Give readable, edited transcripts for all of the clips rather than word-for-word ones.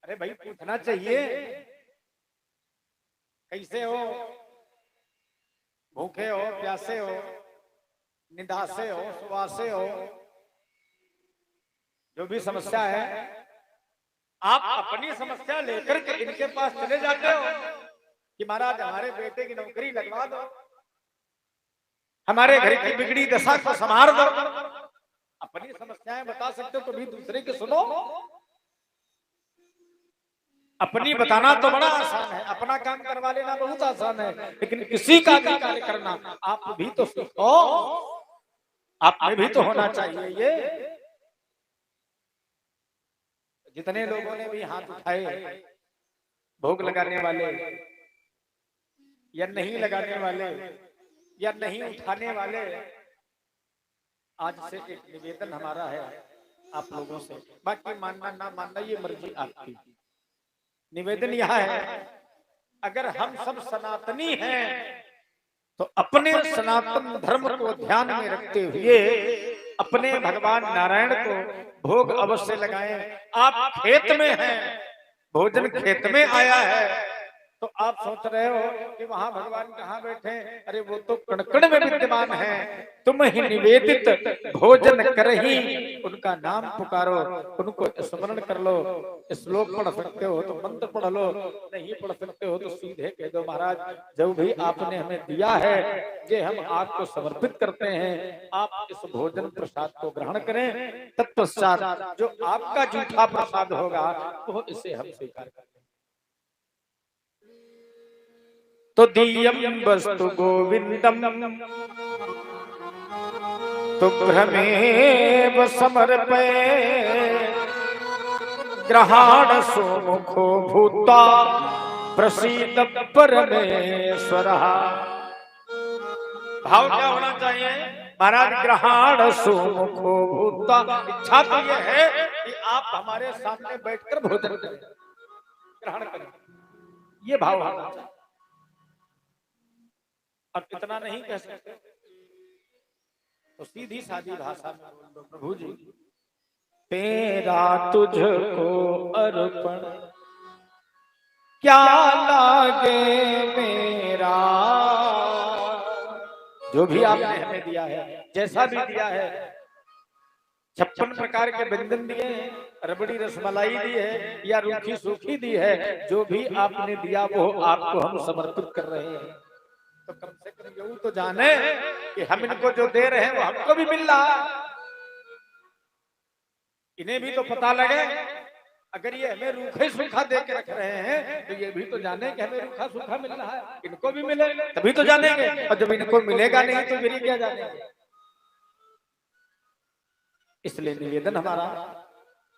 अरे भाई पूछना चाहिए, कैसे हो, भूखे हो, प्यासे हो, निदासे हो, सुवासे हो, जो भी समस्या है आप अपनी समस्या लेकर के इनके पास चले जाते हो कि महाराज हमारे बेटे की नौकरी लगवा दो, हमारे घर की बिगड़ी दशा को संभाल दो। अपनी समस्याएं बता सकते हो, कभी दूसरे की सुनो। अपनी बताना तो बड़ा आसान है, अपना काम करवा लेना बहुत आसान है, लेकिन किसी का भी कार्य करना आप भी तो सीखो, आप में भी तो होना चाहिए ये। जितने लोगों ने भी हाथ उठाए, भोग लगाने वाले या नहीं लगाने वाले या नहीं उठाने वाले, आज से एक निवेदन हमारा है आप लोगों से, बाकी मानना ना मानना ये मर्जी आपकी। निवेदन यह है, अगर हम सब सनातनी हैं तो अपने सनातन धर्म को ध्यान में रखते हुए अपने भगवान नारायण को भोग अवश्य लगाएं। आप खेत में हैं, भोजन खेत में आया है, तो आप सोच रहे हो कि वहां भगवान कहाँ बैठे, अरे वो तो कण-कण में विद्यमान है। तुम ही निवेदित भोजन कर ही उनका नाम पुकारो, उनको स्मरण कर लो। श्लोक पढ़ सकते हो तो मंत्र पढ़ लो, नहीं पढ़ सकते हो तो सीधे कह दो महाराज जो भी आपने हमें दिया है ये हम आपको समर्पित करते हैं, आप इस भोजन प्रसाद को ग्रहण करें। तत्पश्चात जो आपका जूठा प्रसाद होगा वो इसे हम स्वीकार करें। तो दीयम वस्तु गोविंदम तुभ्रमेव समर्पये ग्रहाण सुमुखो भूता प्रसीद परमेश्वर। भाव क्या होना चाहिए महाराज? ग्रहाण सुमुखो भूता, इच्छा तो ये है कि आप हमारे सामने बैठकर भोजन करें, ग्रहण करें, ये भाव होना चाहिए। अब इतना नहीं कह सकते तो सीधी सादी भाषा में बोल दो, प्रभु जी तेरा तुझको अर्पण क्या लागे मेरा। जो भी आपने हमें दिया है, जैसा भी दिया है, 56 प्रकार के व्यंजन दिए हैं, रबड़ी रसमलाई दी है या रूखी सूखी दी है, जो भी आपने दिया वो आपको हम समर्पित कर रहे हैं। तो कम से कम यूं तो जाने कि हम इनको जो दे रहे हैं वो हमको भी मिल रहा है, इन्हें भी तो पता लगे। अगर ये हमें रूखा सूखा दे के रख रहे हैं तो ये भी तो जाने कि हमें रूखा सूखा मिल रहा है, इनको भी मिले तभी तो जानेंगे, और जब इनको मिलेगा नहीं तो फिर क्या जानेंगे। इसलिए निवेदन हमारा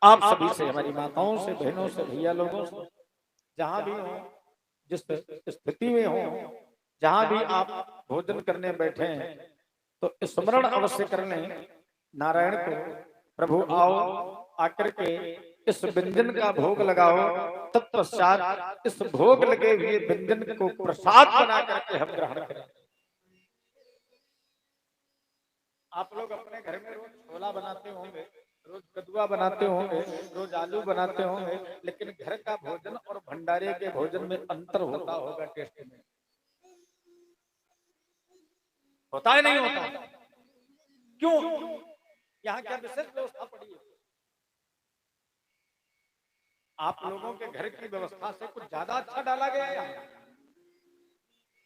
आप सभी से, हमारी माताओं से, बहनों से, भैया लोगों से, जहां भी हो, जिस स्थिति में हो, जहां भी आप भोजन करने बैठे हैं तो स्मरण अवश्य कर लें नारायण को। प्रभु आओ, आकर के इस व्यंजन का भोग लगाओ, तत्पश्चात इस भोग लगे हुए व्यंजन को प्रसाद बना करके हम ग्रहण करें। आप लोग अपने घर में रोज छोला बनाते होंगे, रोज कदुआ बनाते होंगे, रोज आलू बनाते होंगे, लेकिन घर का भोजन और भंडारे के भोजन में अंतर होता होगा टेस्ट में, होता है नहीं होता? क्यों? यहाँ क्या विशेष व्यवस्था पड़ी है? आप लोगों के घर की व्यवस्था से कुछ ज्यादा अच्छा डाला गया है,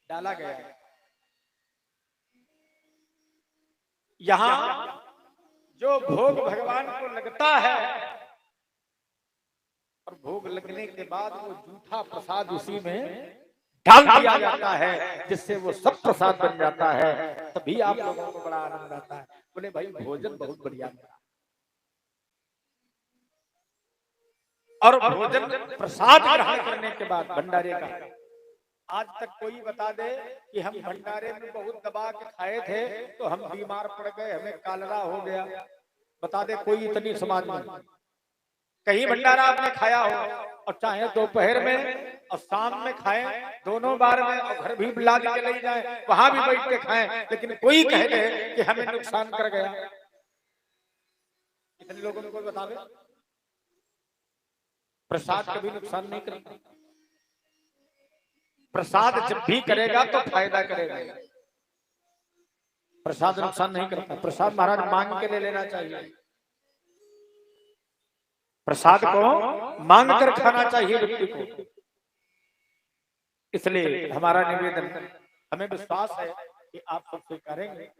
डाला गया है। यहाँ जो भोग भगवान को लगता है और भोग लगने के बाद वो जूठा प्रसाद उसी में डाल दिया जाता है, जिससे वो सब प्रसाद बन जाता है। तभी आप लोगों को बड़ा आनंद आता है, बोले भाई भोजन बहुत बढ़िया मिला। और भोजन प्रसाद ग्रहण करने के बाद भंडारे का, आज तक कोई बता दे कि हम भंडारे में बहुत दबा के खाए थे तो हम बीमार पड़ गए, हमें कालरा हो गया, बता दे कोई इतनी समाज में? कहीं भंडारा आपने खाया हो, और चाहे दोपहर में और शाम में खाएं, दोनों बार में, और घर भी बुला के ले जाए, वहां भी बैठ के खाएं, लेकिन कोई कह दे कि हमें नुकसान कर गया? इतने लोगों को बता दे। प्रसाद कभी नुकसान नहीं करता। प्रसाद जब भी करेगा तो फायदा करेगा। प्रसाद नुकसान नहीं करता। प्रसाद महाराज मांग के ले लेना चाहिए। प्रसाद को मांग कर खाना चाहिए व्यक्ति को। इसलिए हमारा निवेदन, हमें विश्वास है कि आप सब स्वीकारेंगे।